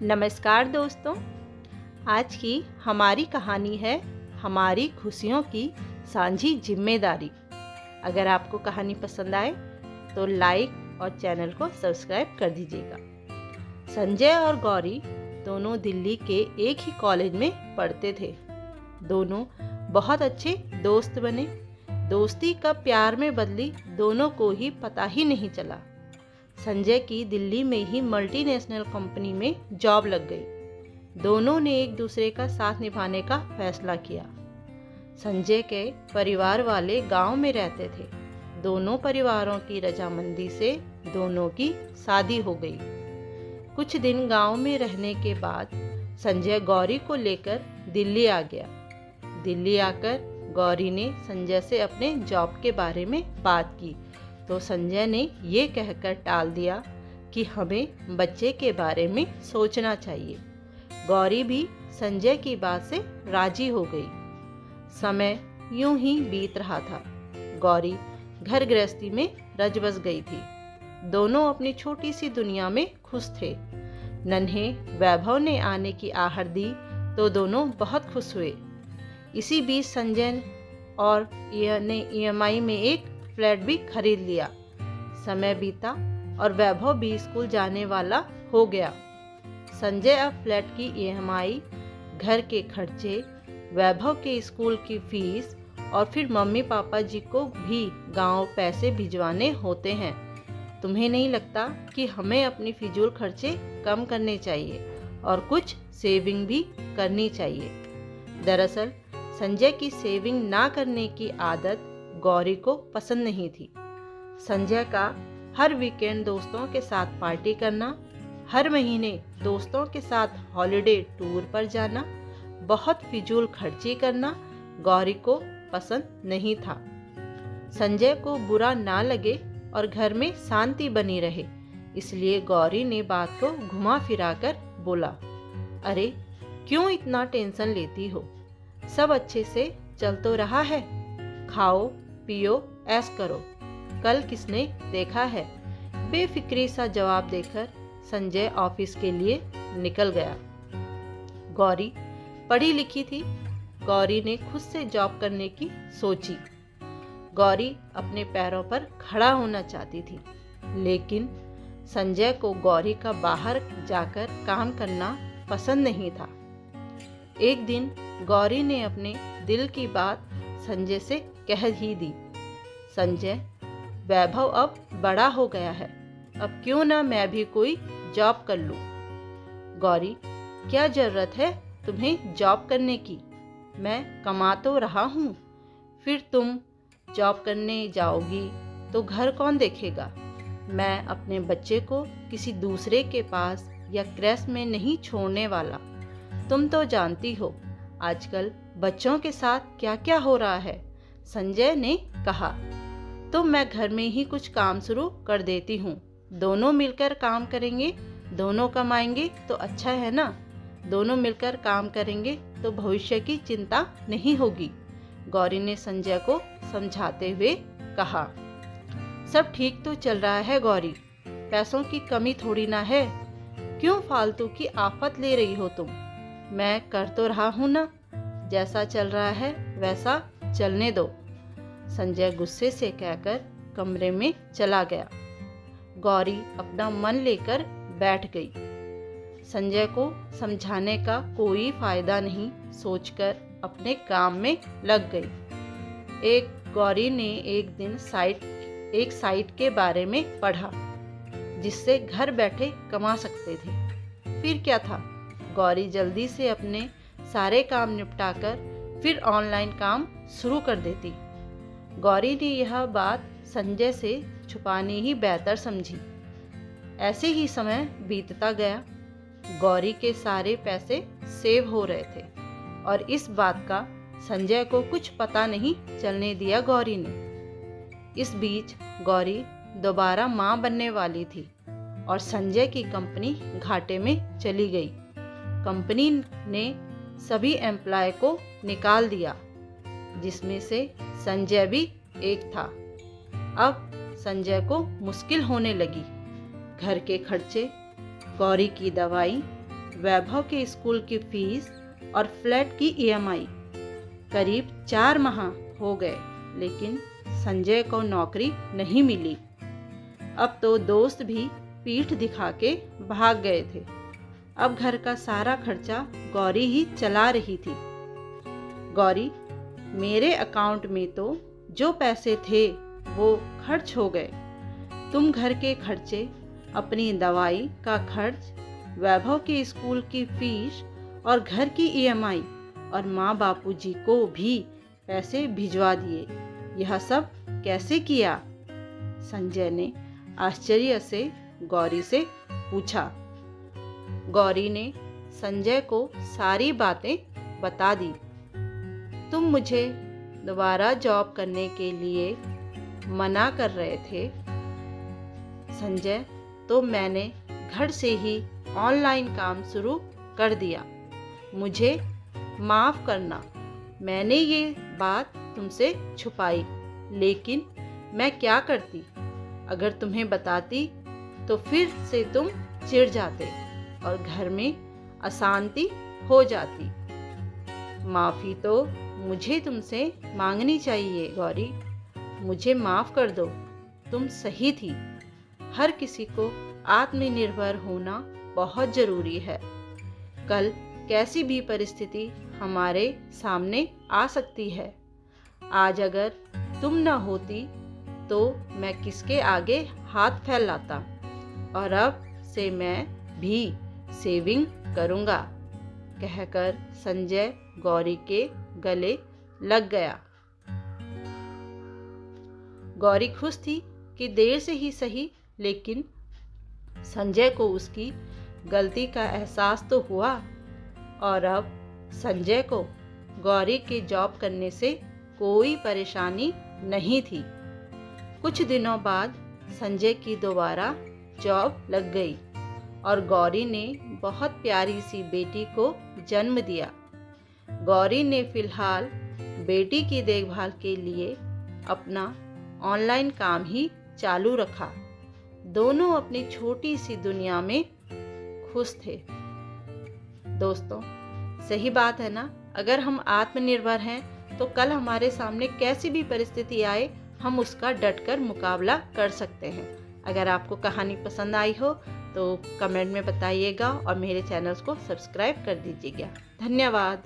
नमस्कार दोस्तों। आज की हमारी कहानी है हमारी खुशियों की साझी जिम्मेदारी। अगर आपको कहानी पसंद आए तो लाइक और चैनल को सब्सक्राइब कर दीजिएगा। संजय और गौरी दोनों दिल्ली के एक ही कॉलेज में पढ़ते थे। दोनों बहुत अच्छे दोस्त बने। दोस्ती कब प्यार में बदली दोनों को ही पता ही नहीं चला। संजय की दिल्ली में ही मल्टीनेशनल कंपनी में जॉब लग गई। दोनों ने एक दूसरे का साथ निभाने का फैसला किया। संजय के परिवार वाले गांव में रहते थे। दोनों परिवारों की रजामंदी से दोनों की शादी हो गई। कुछ दिन गांव में रहने के बाद संजय गौरी को लेकर दिल्ली आ गया। दिल्ली आकर गौरी ने संजय से अपने जॉब के बारे में बात की तो संजय ने ये कहकर टाल दिया कि हमें बच्चे के बारे में सोचना चाहिए। गौरी भी संजय की बात से राजी हो गई। समय यूं ही बीत रहा था। गौरी घर गृहस्थी में रच बस गई थी। दोनों अपनी छोटी सी दुनिया में खुश थे। नन्हे वैभव ने आने की आहट दी तो दोनों बहुत खुश हुए। इसी बीच संजय और ने EMI में एक फ्लैट भी खरीद लिया। समय बीता और वैभव भी स्कूल जाने वाला हो गया। संजय अब फ्लैट की EMI, घर के खर्चे, वैभव के स्कूल की फीस और फिर मम्मी पापा जी को भी गांव पैसे भिजवाने होते हैं। तुम्हें नहीं लगता कि हमें अपनी फिजूल खर्चे कम करने चाहिए और कुछ सेविंग भी करनी चाहिए? दरअसल संजय की सेविंग ना करने की आदत गौरी को पसंद नहीं थी। संजय का हर वीकेंड दोस्तों के साथ पार्टी करना, हर महीने दोस्तों के साथ हॉलिडे टूर पर जाना, बहुत फिजूल खर्ची करना गौरी को पसंद नहीं था। संजय को बुरा ना लगे और घर में शांति बनी रहे, इसलिए गौरी ने बात को घुमा फिरा कर बोला, अरे क्यों इतना टेंशन लेती हो? सब अच्छे से चल तो रहा है। खाओ पियो ऐश करो, कल किसने देखा है? बेफिक्री सा जवाब देकर संजय ऑफिस के लिए निकल गया। गौरी पढ़ी लिखी थी। गौरी ने खुद से जॉब करने की सोची। गौरी अपने पैरों पर खड़ा होना चाहती थी, लेकिन संजय को गौरी का बाहर जाकर काम करना पसंद नहीं था। एक दिन गौरी ने अपने दिल की बात संजय से कह ही दी। संजय, वैभव अब बड़ा हो गया है, अब क्यों ना मैं भी कोई जॉब कर लूं? गौरी, क्या जरूरत है तुम्हें जॉब करने की? मैं कमा तो रहा हूँ। फिर तुम जॉब करने जाओगी तो घर कौन देखेगा? मैं अपने बच्चे को किसी दूसरे के पास या क्रैश में नहीं छोड़ने वाला। तुम तो जानती हो आजकल बच्चों के साथ क्या क्या हो रहा है। संजय ने कहा, तो मैं घर में ही कुछ काम शुरू कर देती हूँ। दोनों मिलकर काम करेंगे, दोनों कमाएंगे तो अच्छा है ना। दोनों मिलकर काम करेंगे तो भविष्य की चिंता नहीं होगी। गौरी ने संजय को समझाते हुए कहा, सब ठीक तो चल रहा है गौरी, पैसों की कमी थोड़ी ना है। क्यों फालतू की आफत ले रही हो तुम? मैं कर तो रहा हूँ ना, जैसा चल रहा है वैसा चलने दो। संजय गुस्से से कहकर कमरे में चला गया। गौरी अपना मन लेकर बैठ गई। संजय को समझाने का कोई फायदा नहीं सोचकर अपने काम में लग गई। गौरी ने एक दिन एक साइट के बारे में पढ़ा जिससे घर बैठे कमा सकते थे। फिर क्या था, गौरी जल्दी से अपने सारे काम निपटाकर फिर ऑनलाइन काम शुरू कर देती। गौरी ने यह बात संजय से छुपानी ही बेहतर समझी। ऐसे ही समय बीतता गया। गौरी के सारे पैसे सेव हो रहे थे और इस बात का संजय को कुछ पता नहीं चलने दिया गौरी ने। इस बीच गौरी दोबारा मां बनने वाली थी और संजय की कंपनी घाटे में चली गई। कंपनी ने सभी एम्प्लॉय को निकाल दिया, जिसमें से संजय भी एक था। अब संजय को मुश्किल होने लगी। घर के खर्चे, गौरी की दवाई, वैभव के स्कूल की फीस और फ्लैट की ईएमआई। करीब 4 माह हो गए, लेकिन संजय को नौकरी नहीं मिली। अब तो दोस्त भी पीठ दिखा के भाग गए थे। अब घर का सारा खर्चा गौरी ही चला रही थी। गौरी, मेरे अकाउंट में तो जो पैसे थे वो खर्च हो गए। तुम घर के खर्चे, अपनी दवाई का खर्च, वैभव के स्कूल की फीस और घर की ईएमआई और माँ बापूजी को भी पैसे भिजवा दिए। यह सब कैसे किया? संजय ने आश्चर्य से गौरी से पूछा। गौरी ने संजय को सारी बातें बता दी। तुम मुझे दोबारा जॉब करने के लिए मना कर रहे थे संजय, तो मैंने घर से ही ऑनलाइन काम शुरू कर दिया। मुझे माफ़ करना, मैंने ये बात तुमसे छुपाई, लेकिन मैं क्या करती? अगर तुम्हें बताती तो फिर से तुम चिढ़ जाते और घर में अशांति हो जाती। माफ़ी तो मुझे तुमसे मांगनी चाहिए गौरी। मुझे माफ़ कर दो, तुम सही थी। हर किसी को आत्मनिर्भर होना बहुत ज़रूरी है। कल कैसी भी परिस्थिति हमारे सामने आ सकती है। आज अगर तुम न होती तो मैं किसके आगे हाथ फैलाता, और अब से मैं भी सेविंग करूँगा, कहकर संजय गौरी के गले लग गया। गौरी खुश थी कि देर से ही सही, लेकिन संजय को उसकी गलती का एहसास तो हुआ, और अब संजय को गौरी के जॉब करने से कोई परेशानी नहीं थी। कुछ दिनों बाद संजय की दोबारा जॉब लग गई और गौरी ने बहुत प्यारी सी बेटी को जन्म दिया। गौरी ने फिलहाल बेटी की देखभाल के लिए अपना ऑनलाइन काम ही चालू रखा। दोनों अपनी छोटी सी दुनिया में खुश थे। दोस्तों, सही बात है ना? अगर हम आत्मनिर्भर हैं तो कल हमारे सामने कैसी भी परिस्थिति आए, हम उसका डटकर मुकाबला कर सकते हैं। अगर आपको कहानी पसंद आई हो तो कमेंट में बताइएगा और मेरे चैनल को सब्सक्राइब कर दीजिएगा। धन्यवाद।